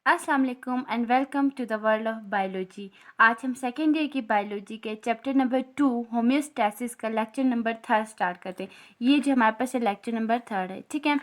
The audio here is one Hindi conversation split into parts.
अस्सलाम वालेकुम and welcome to the world of biology. आज हम सेकेंड ईयर की बायोलॉजी के चैप्टर नंबर 2 होम्योस्टैसिस का लेक्चर नंबर 3 स्टार्ट करते हैं। ये जो हमारे पास लेक्चर नंबर 3 है, ठीक है।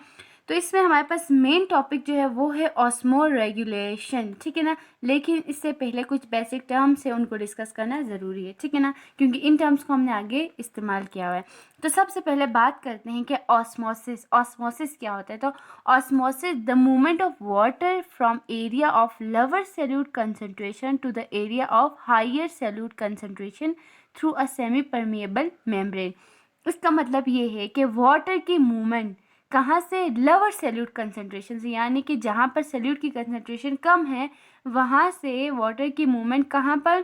तो इसमें हमारे पास मेन टॉपिक जो है वो है ऑस्मो रेगुलेशन, ठीक है ना। लेकिन इससे पहले कुछ बेसिक टर्म्स है, उनको डिस्कस करना ज़रूरी है, ठीक है ना, क्योंकि इन टर्म्स को हमने आगे इस्तेमाल किया हुआ है। तो सबसे पहले बात करते हैं कि ऑस्मोसिस क्या होता है। तो osmosis the movement of water from area of lower solute concentration to the area of higher solute concentration through a semi permeable membrane। इसका मतलब ये है कि वाटर की मूवमेंट कहाँ से, लोअर सैल्यूट कंसंट्रेशन से, यानी कि जहाँ पर सैल्यूट की कंसंट्रेशन कम है वहाँ से वाटर की मूवमेंट कहाँ पर,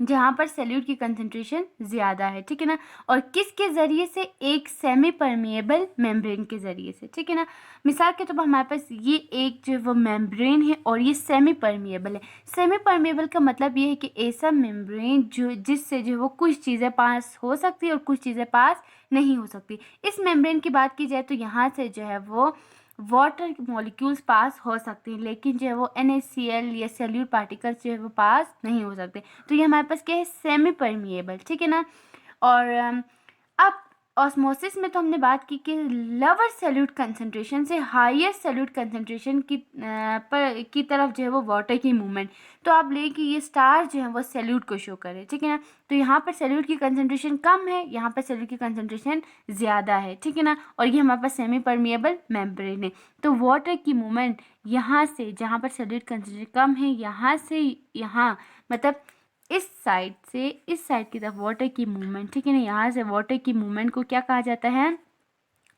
जहाँ पर सैल्यूट की कंसंट्रेशन ज़्यादा है, ठीक है ना। और किसके ज़रिए से, एक सेमी परमिएबल मेम्ब्रेन के ज़रिए से, ठीक है ना। मिसाल के तौर पर हमारे पास ये एक जो वो मेम्ब्रेन है और ये सेमी परमिएबल है। सेमी परमिएबल का मतलब ये है कि ऐसा मेम्ब्रेन जो जिससे जो वो कुछ चीज़ें पास हो सकती है और कुछ चीज़ें पास नहीं हो सकती। इस मेम्ब्रेन की बात की जाए तो यहाँ से जो है वो वाटर मॉलिक्यूल्स पास हो सकते हैं, लेकिन जो है वो NaCl या सैल्यूट पार्टिकल्स जो है वो पास नहीं हो सकते। तो ये हमारे पास क्या है, सेमी परमिएबल, ठीक है ना। और अब ऑस्मोसिस में तो हमने बात की कि लोअर सैल्यूट कंसंट्रेशन से हायर सैल्यूट कंसंट्रेशन की तरफ जो है वो वाटर की मूवमेंट। तो आप ले कि ये स्टार जो है वो सैल्यूट को शो करे, ठीक है ना। तो यहाँ पर सैल्यूट की कंसंट्रेशन कम है, यहाँ पर सैल्यूट की कंसंट्रेशन ज़्यादा है, ठीक है ना। और ये हमारे पास सेमी परमिएबल मेम्ब्रेन है। तो वाटर की मूवमेंट यहाँ से, जहाँ पर सैल्यूट कंसंट्रेशन कम है, यहाँ से यहाँ, मतलब इस साइड से इस साइड की तरफ वाटर की मूवमेंट, ठीक है ना। यहाँ से वाटर की मूवमेंट को क्या कहा जाता है,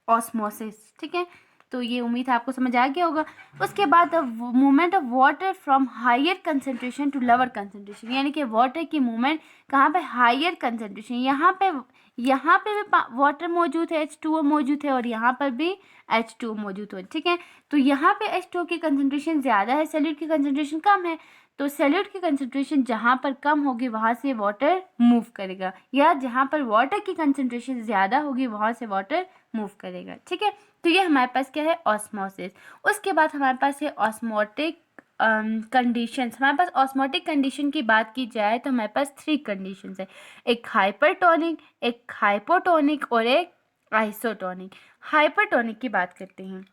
ऑस्मोसिस, ठीक है। तो ये उम्मीद है आपको समझ आ गया होगा। उसके बाद movement of water from higher concentration to lower concentration, यानी कि वाटर की मूवमेंट कहाँ पे, हायर कंसंट्रेशन। यहाँ पे भी वाटर मौजूद है, H2O मौजूद है, और यहाँ पर भी H2O मौजूद है, ठीक है। तो यहाँ पे H2O की कंसंट्रेशन ज़्यादा है, सैल्यूट की कंसंट्रेशन कम है। तो सैल्यूट की कंसंट्रेशन जहाँ पर कम होगी वहाँ से वाटर मूव करेगा, या जहाँ पर वाटर की कंसंट्रेशन ज़्यादा होगी वहाँ से वाटर मूव करेगा, ठीक है। तो ये हमारे पास क्या है, ऑस्मोसिस। उसके बाद हमारे पास है ऑस्मोटिक कंडीशंस। हमारे पास ऑस्मोटिक कंडीशन की बात की जाए तो हमारे पास 3 कंडीशंस है, एक हाइपरटोनिक, एक हाइपोटोनिक और एक आइसोटोनिक। हाइपरटोनिक की बात करते हैं।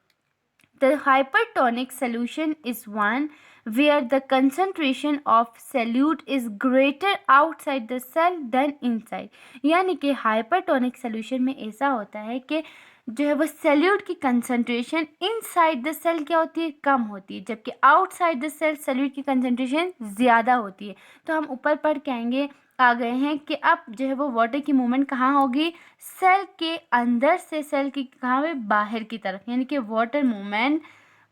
The hypertonic solution is one where the concentration of solute is greater outside the cell than inside। यानी कि हाइपरटोनिक सोल्यूशन में ऐसा होता है कि जो है वो सैल्यूट की कंसंट्रेशन इनसाइड द सेल क्या होती है, कम होती है, जबकि आउटसाइड द सेल सैल्यूट की कंसंट्रेशन ज़्यादा होती है। तो हम ऊपर पढ़ के आएंगे, आ गए हैं कि अब जो है वो वाटर की मूवमेंट कहाँ होगी, सेल के अंदर से सेल की कहाँ पे, बाहर की तरफ, यानी कि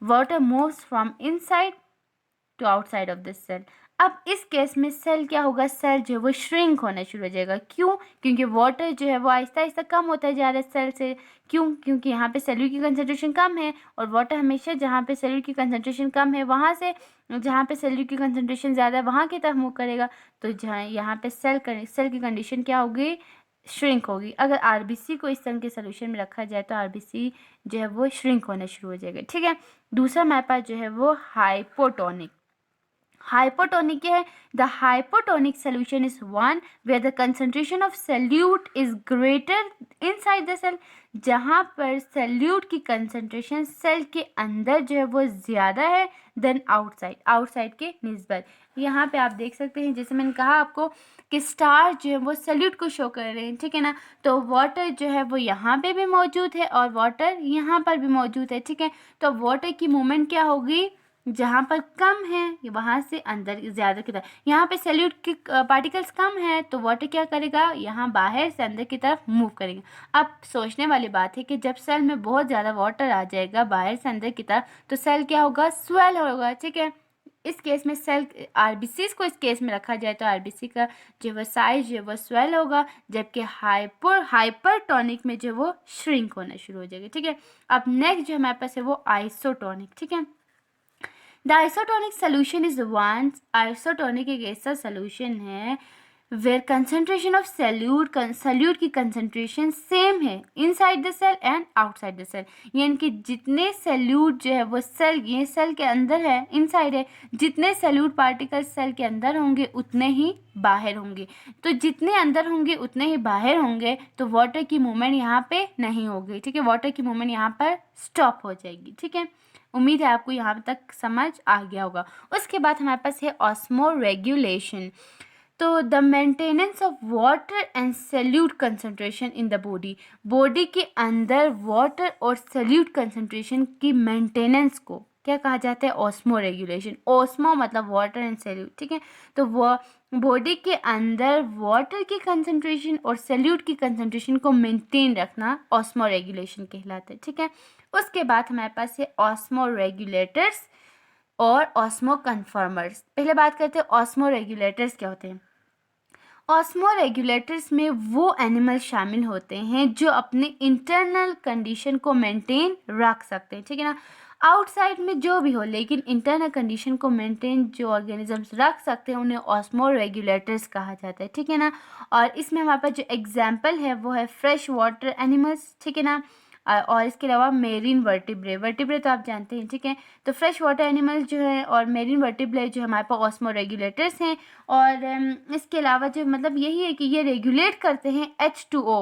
water moves from inside to outside of this cell. अब इस केस में सेल क्या होगा, सेल जो है वो श्रिंक होना शुरू हो जाएगा। क्यों, क्योंकि वाटर जो है वो आहिस्ता आहिस्ता कम होता जा रहा है सेल से। क्यों, क्योंकि यहाँ पे सेल्यूट की कंसंट्रेशन कम है, और वाटर हमेशा जहाँ पे सेल्यूट की कंसंट्रेशन कम है वहाँ से जहाँ पे सेल्यूट की कंसंट्रेशन ज़्यादा है वहाँ की तरफ मूव करेगा। तो जहाँ यहाँ पे सेल की कंडीशन क्या होगी, श्रिंक होगी। अगर आरबीसी को इस तरह के सोल्यूशन में रखा जाए तो आरबीसी जो है वो श्रिंक होना शुरू हो जाएगा, ठीक है। दूसरा हमारे पास जो है वो हाइपोटोनिक। हाइपोटोनिक क्या है, the hypotonic solution is one where the concentration of solute is greater inside the cell. जहाँ पर सैल्यूट की कंसंट्रेशन सेल के अंदर जो है वो ज़्यादा है देन आउटसाइड के निस्बत। यहाँ पे आप देख सकते हैं, जैसे मैंने कहा आपको कि स्टार जो है वो सैल्यूट को शो कर रहे हैं, ठीक है ना। तो वाटर जो है वो यहाँ पे भी मौजूद है और वाटर यहाँ पर भी मौजूद है, ठीक है। तो वाटर की मूवमेंट क्या होगी, जहाँ पर कम है वहाँ से अंदर ज़्यादा की तरफ। यहाँ पे सैल्यूट की पार्टिकल्स कम है तो वाटर क्या करेगा, यहाँ बाहर से अंदर की तरफ मूव करेगा। अब सोचने वाली बात है कि जब सेल में बहुत ज़्यादा वाटर आ जाएगा बाहर से अंदर की तरफ तो सेल क्या होगा, स्वेल होगा, ठीक है। इस केस में सेल आरबीसी को इस केस में रखा जाए तो आरबीसी का जो वो साइज जो वो स्वेल होगा, जबकि हाइपरटोनिक में जो वो श्रिंक होना शुरू हो जाएगा, ठीक है। अब नेक्स्ट जो हमारे पास है वो आइसोटोनिक, ठीक है। The isotonic solution is one, isotonic एक ऐसा सोल्यूशन है वेयर कंसंट्रेशन ऑफ सल्यूट की कंसंट्रेशन सेम है inside the cell and outside the cell, यानी कि जितने सल्यूट जो है वो ये सेल के अंदर है, इनसाइड है, जितने सल्यूट पार्टिकल्स सेल के अंदर होंगे उतने ही बाहर होंगे। तो जितने अंदर होंगे उतने ही बाहर होंगे, तो वाटर की मूवमेंट यहाँ पे नहीं होगी, ठीक है, वाटर की मूवमेंट यहाँ पर स्टॉप हो जाएगी, ठीक है। उम्मीद है आपको यहाँ तक समझ आ गया होगा। उसके बाद हमारे पास है ऑस्मो रेगुलेशन। तो the maintenance of water and solute concentration in the body के अंदर वाटर और सल्यूट कंसंट्रेशन की मेंटेनेंस को क्या कहा जाता है? Osmo regulation. ऑस्मो मतलब वाटर एंड सल्यूट, ठीक है। तो वो बॉडी के अंदर वाटर की कंसंट्रेशन और सल्यूट की कंसंट्रेशन को मेंटेन रखना ऑस्मो रेगुलेशन कहलाता है, ठीक है। उसके बाद हमारे पास है ऑस्मो रेगुलेटर्स और ऑस्मो कन्फर्मर्स। पहले बात करते हैं ऑस्मो रेगुलेटर्स क्या होते हैं। ऑस्मो रेगुलेटर्स में वो एनिमल शामिल होते हैं जो अपने इंटरनल कंडीशन को मेंटेन रख सकते हैं, ठीक है ना। आउटसाइड में जो भी हो, लेकिन इंटरनल कंडीशन को मेंटेन जो ऑर्गेनिजम्स रख सकते हैं उन्हें ऑस्मो रेगुलेटर्स कहा जाता है, ठीक है ना। और इसमें हमारे पास जो एग्जाम्पल है वो है फ्रेश वाटर एनिमल्स, ठीक है ना। और इसके अलावा मेरीन वर्टिब्रे तो आप जानते हैं, ठीक है। तो फ्रेश वाटर एनिमल्स जो है और मेरीन वर्टिब्रे जो हमारे पास ऑस्मो रेगुलेटर्स हैं। और इसके अलावा जो मतलब यही है कि ये रेगुलेट करते हैं H2O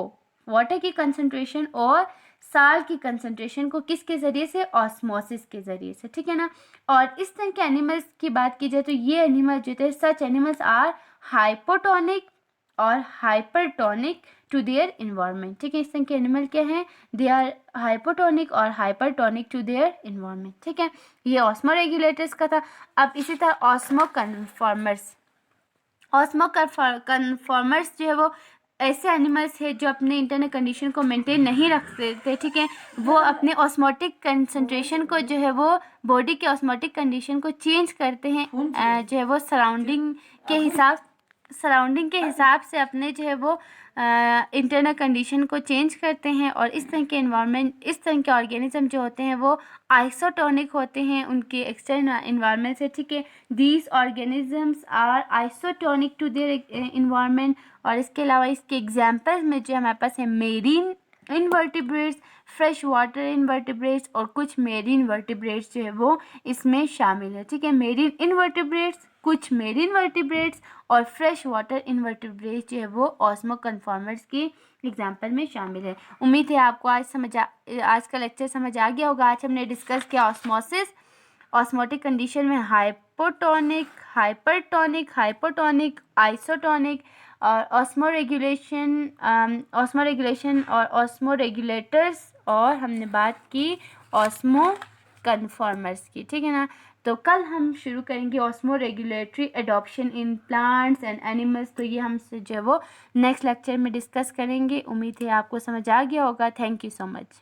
वाटर की कंसंट्रेशन और साल्ट की कंसंट्रेशन को किसके ज़रिए से? ऑस्मोसिस के ज़रिए से, ठीक है ना। और इस तरह के एनिमल्स की बात की जाए तो ये एनिमल जो थे सच एनिमल्स आर हाइपोटोनिक और हाइपरटोनिक टू देयर इन्वायरमेंट, ठीक है। इस तरह के एनिमल क्या हैं? दे आर हाइपोटोनिक और हाइपरटोनिक टू देयर इन्वायरमेंट, ठीक है। ये ऑस्मो रेगुलेटर्स का था। अब इसी तरह ऑस्मो कन्फॉर्मर्स जो है वो ऐसे एनिमल्स है जो अपने इंटरनल कंडीशन को मेंटेन नहीं रखते थे, ठीक है। वो अपने ऑस्मोटिक कंसंट्रेशन को जो है वो बॉडी के ऑस्मोटिक कंडीशन को चेंज करते हैं, जो है वो सराउंडिंग के हिसाब से अपने जो है वो इंटरनल कंडीशन को चेंज करते हैं। और इस तरह के ऑर्गेनिज्म जो होते हैं वो आइसोटोनिक होते हैं उनके एक्सटर्नल इन्वायरमेंट से, ठीक है। These organisms are isotonic to their environment. और इसके अलावा इसके एग्जाम्पल्स में जो हमारे पास है marine invertebrates, fresh water invertebrates और कुछ मेरीन वर्टिब्रेट्स जो है वो इसमें शामिल है, ठीक है। मेरीन इनवर्टिब्रेट्स, कुछ मेरीन वर्टिब्रेट्स और फ्रेश वाटर इनवर्टिब्रेट्स जो है वो ऑस्मो कन्फॉर्मर्स की एग्जाम्पल में शामिल है। उम्मीद है आपको आज का लेक्चर समझ आ गया होगा। आज हमने डिस्कस किया ऑस्मोसिस, ऑस्मोटिक कंडीशन में हाइपोटोनिक, हाइपोटोनिक, आइसोटोनिक और ऑस्मो रेगुलेशन और ऑस्मो रेगुलेटर्स, और हमने बात की ऑस्मो कन्फॉर्मर्स की, ठीक है ना। तो कल हम शुरू करेंगे osmo regulatory adoption in plants and animals. तो ये हम जो है वो नेक्स्ट लेक्चर में डिस्कस करेंगे। उम्मीद है आपको समझ आ गया होगा। Thank you so much.